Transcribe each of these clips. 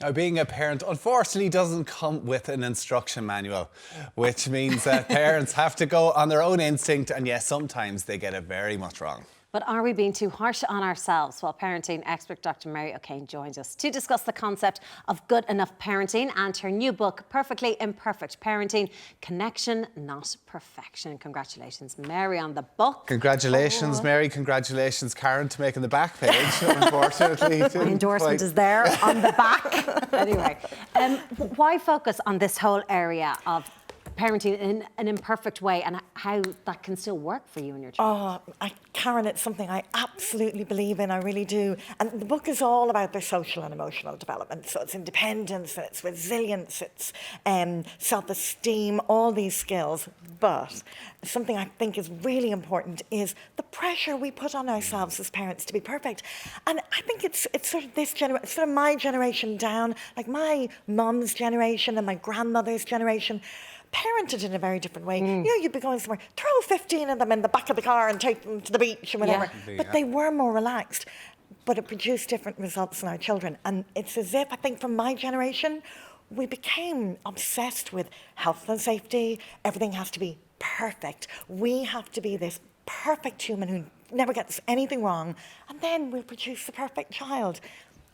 Now, being a parent, unfortunately, doesn't come with an instruction manual, which means that parents have to go on their own instinct, and yes, sometimes they get it very much wrong. But are we being too harsh on ourselves? Well, parenting expert Dr. Mary O'Kane joins us to discuss the concept of good enough parenting and her new book, Perfectly Imperfect Parenting, Connection, Not Perfection. Congratulations, Mary, on the book. Congratulations, Mary. Congratulations, Karen, to making the back page, unfortunately. My endorsement is there on the back. Anyway, why focus on this whole area of parenting in an imperfect way and how that can still work for you and your children? Karen, it's something I absolutely believe in, I really do. And the book is all about their social and emotional development. So it's independence, and it's resilience, it's self-esteem, all these skills. But something I think is really important is the pressure we put on ourselves as parents to be perfect. And I think it's sort of this generation, sort of my generation down, like my mum's generation and my grandmother's generation, parented in a very different way. You know, you'd be going somewhere, throw 15 of them in the back of the car and take them to the beach and whatever. Yeah. But they were more relaxed. But it produced different results in our children. And it's as if, I think, from my generation, we became obsessed with health and safety. Everything has to be perfect. We have to be this perfect human who never gets anything wrong. And then we'll produce the perfect child.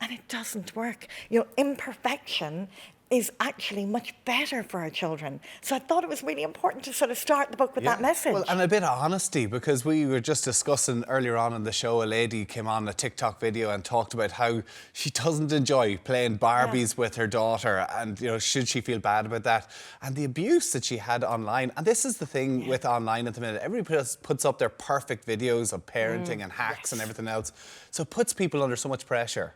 And it doesn't work. You know, imperfection is actually much better for our children. So I thought it was really important to sort of start the book with that message. Well, and a bit of honesty, because we were just discussing earlier on in the show, a lady came on a TikTok video and talked about how she doesn't enjoy playing Barbies with her daughter, and, you know, should she feel bad about that? And the abuse that she had online. And this is the thing with online at the minute. Everybody puts up their perfect videos of parenting and hacks and everything else. So it puts people under so much pressure.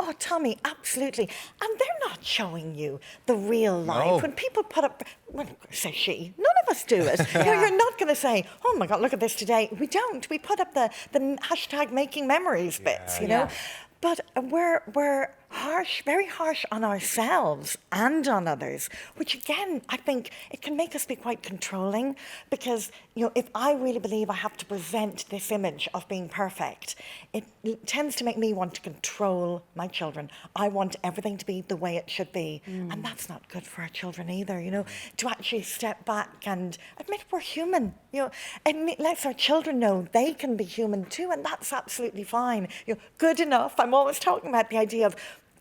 Oh, Tommy, absolutely. And they're not showing you the real life. No. When people put up, well, say she, none of us do it. You know, you're not going to say, oh my God, look at this today. We don't. We put up the hashtag making memories bits, you know. But we're harsh, very harsh on ourselves and on others, which again, I think it can make us be quite controlling, because, you know, if I really believe I have to present this image of being perfect, it tends to make me want to control my children. I want everything to be the way it should be. And that's not good for our children either, you know, to actually step back and admit we're human, you know, and let our children know they can be human too, and that's absolutely fine. You know, good enough. I'm always talking about the idea of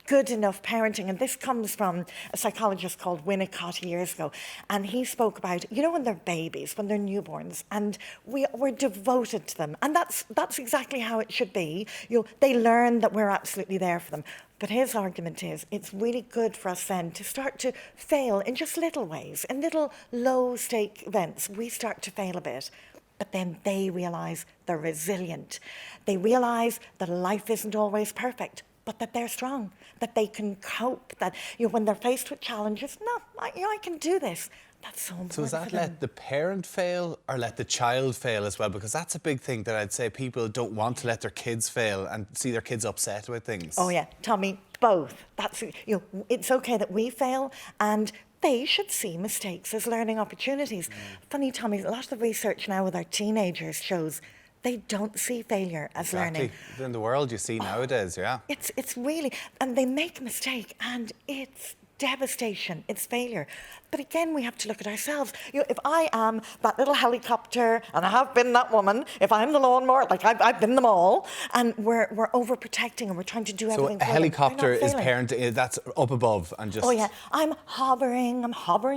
good enough parenting, and this comes from a psychologist called Winnicott years ago, and he spoke about, you know, when they're babies, when they're newborns, and we're devoted to them, and that's exactly how it should be. You know, they learn that we're absolutely there for them. But his argument is it's really good for us then to start to fail in just little ways, in little low-stake events. We start to fail a bit. But then they realise they're resilient. They realise that life isn't always perfect, but that they're strong, that they can cope, that, you know, when they're faced with challenges, I can do this. That's so important. So is that let the parent fail or let the child fail as well? Because that's a big thing that I'd say people don't want to let their kids fail and see their kids upset about things. Oh yeah, Tommy, both. That's, you know, it's okay that we fail, and they should see mistakes as learning opportunities. Funny, Tommy, a lot of the research now with our teenagers shows they don't see failure as learning. In the world you see nowadays, yeah. It's really, and they make a mistake and it's devastation, it's failure. But again, we have to look at ourselves. You know, if I am that little helicopter, and I have been that woman, if I'm the lawnmower, like I've been them all, and we're overprotecting and we're trying to do everything for them. So a helicopter is parent, that's up above and just... Oh yeah, I'm hovering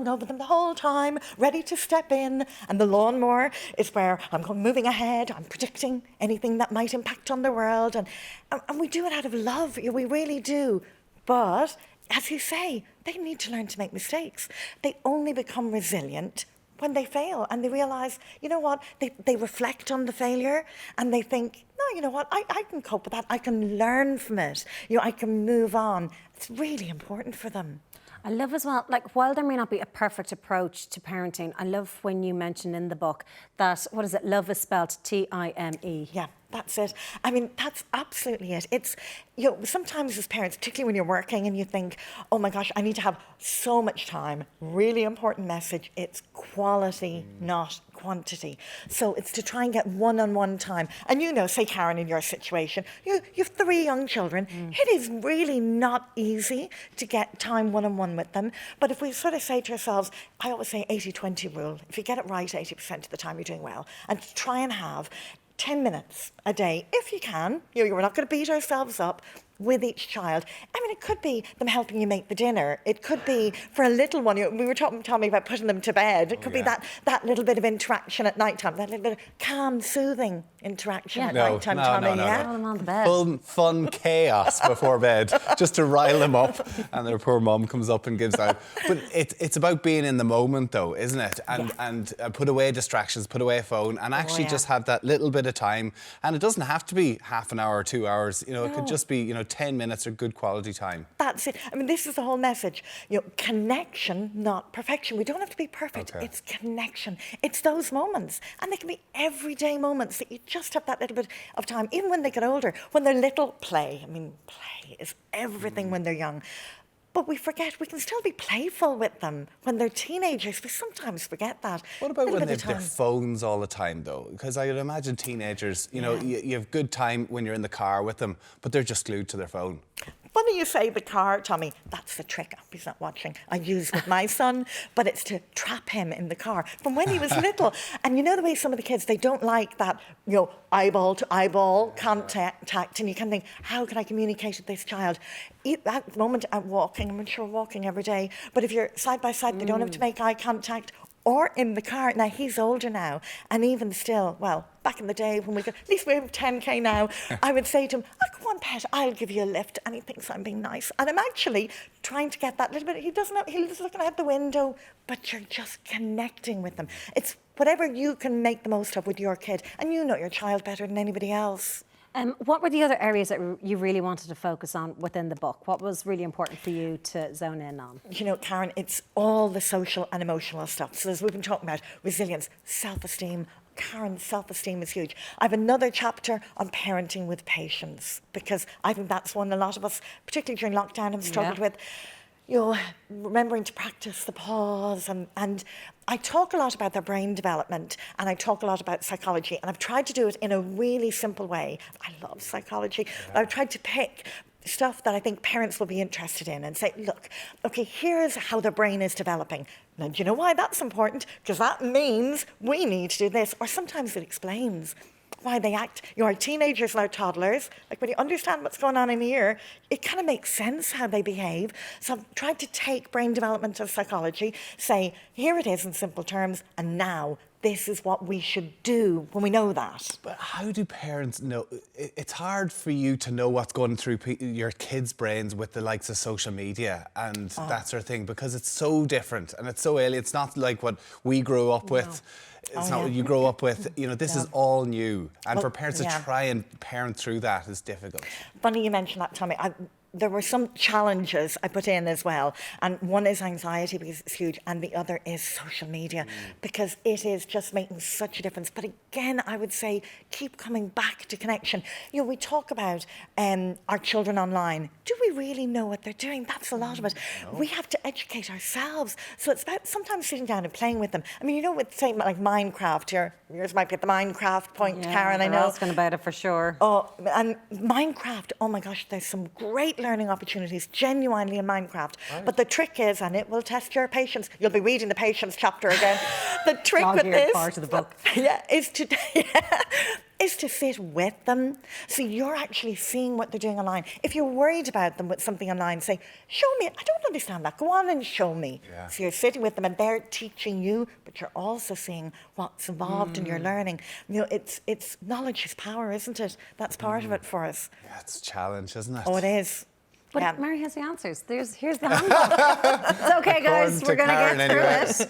over them the whole time, ready to step in, and the lawnmower is where I'm moving ahead, I'm predicting anything that might impact on the world, and we do it out of love, we really do. But as you say, they need to learn to make mistakes. They only become resilient when they fail and they realise, you know what, they reflect on the failure and they think, no, you know what, I can cope with that. I can learn from it. You know, I can move on. It's really important for them. I love as well, like, while there may not be a perfect approach to parenting, I love when you mention in the book that, what is it, love is spelled T-I-M-E. Yeah. That's it. I mean, that's absolutely it. It's, you know, sometimes as parents, particularly when you're working and you think, oh my gosh, I need to have so much time. Really important message. It's quality, not quantity. So it's to try and get one-on-one time. And you know, say Karen, in your situation, you have 3 young children. It is really not easy to get time one-on-one with them. But if we sort of say to ourselves, I always say 80-20 rule. If you get it right 80% of the time, you're doing well. And try and have 10 minutes a day, if you can. You know, we're not going to beat ourselves up with each child. I mean, it could be them helping you make the dinner. It could be for a little one. You know, we were talking about putting them to bed. It could be that little bit of interaction at night time, that little bit of calm, soothing interaction at night time, Tommy. Yeah. Put them on the bed. Fun chaos before bed, just to rile them up, and their poor mum comes up and gives out. But it's about being in the moment, though, isn't it? And put away distractions, put away a phone, and actually just have that little bit of time. And it doesn't have to be half an hour or 2 hours. You know, it could just be, you know, 10 minutes of good quality time. That's it. I mean, this is the whole message. You know, connection, not perfection. We don't have to be perfect. Okay. It's connection. It's those moments. And they can be everyday moments that you just have that little bit of time. Even when they get older, when they're little, play. I mean, play is everything when they're young. But we forget we can still be playful with them when they're teenagers. We sometimes forget that. What about when they have their phones all the time, though? Because I would imagine teenagers, you know, you have good time when you're in the car with them, but they're just glued to their phone. Funny you say the car, Tommy. That's the trick. He's not watching. I use with my son, but it's to trap him in the car from when he was little. And you know the way some of the kids, they don't like that, you know, eyeball to eyeball contact. And you can think, how can I communicate with this child? At the moment, I'm walking. I'm sure walking every day. But if you're side by side, they don't have to make eye contact. Or in the car. Now, he's older now, and even still, well, back in the day when we got, at least we have 10K now, I would say to him, oh, come on, pet, I'll give you a lift. And he thinks I'm being nice. And I'm actually trying to get that little bit, he doesn't have, he's looking out the window, but you're just connecting with them. It's whatever you can make the most of with your kid, and you know your child better than anybody else. What were the other areas that you really wanted to focus on within the book? What was really important for you to zone in on? You know, Karen, it's all the social and emotional stuff. So as we've been talking about, resilience, self-esteem. Karen, self-esteem is huge. I have another chapter on parenting with patience, because I think that's one a lot of us, particularly during lockdown, have struggled with. You know, remembering to practice the pause, and I talk a lot about their brain development, and I talk a lot about psychology, and I've tried to do it in a really simple way. I love psychology, but I've tried to pick stuff that I think parents will be interested in and say, look, okay, here's how the brain is developing. Now, do you know why that's important? Because that means we need to do this. Or sometimes it explains why they act. You know, our teenagers and our toddlers, like when you understand what's going on in here, it kind of makes sense how they behave. So I've tried to take brain development of psychology, say, here it is in simple terms, and now this is what we should do when we know that. But how do parents know? It's hard for you to know what's going through your kids' brains with the likes of social media and that sort of thing, because it's so different and it's so alien. It's not like what we grew up with. It's not what you grow up with. You know, this is all new. And for parents to try and parent through that is difficult. Funny you mentioned that, Tommy. There were some challenges I put in as well. And one is anxiety, because it's huge. And the other is social media, because it is just making such a difference. But again, I would say, keep coming back to connection. You know, we talk about our children online. Do we really know what they're doing? That's a lot of it. No. We have to educate ourselves. So it's about sometimes sitting down and playing with them. I mean, you know, with saying like Minecraft, yours might be at the Minecraft point, Karen, I know. They're asking about it for sure. Oh, and Minecraft, oh my gosh, there's some great learning opportunities genuinely in Minecraft. Right. But the trick is, and it will test your patience, you'll be reading the patience chapter again. The trick with this part of the book. Is to sit with them. So you're actually seeing what they're doing online. If you're worried about them with something online, say, show me, I don't understand that. Go on and show me. Yeah. So you're sitting with them and they're teaching you, but you're also seeing what's involved in your learning. You know, it's knowledge is power, isn't it? That's part of it for us. Yeah, it's a challenge, isn't it? Oh, it is. But Mary has the answers. Here's the handbook. It's okay, guys. We're going to get through it.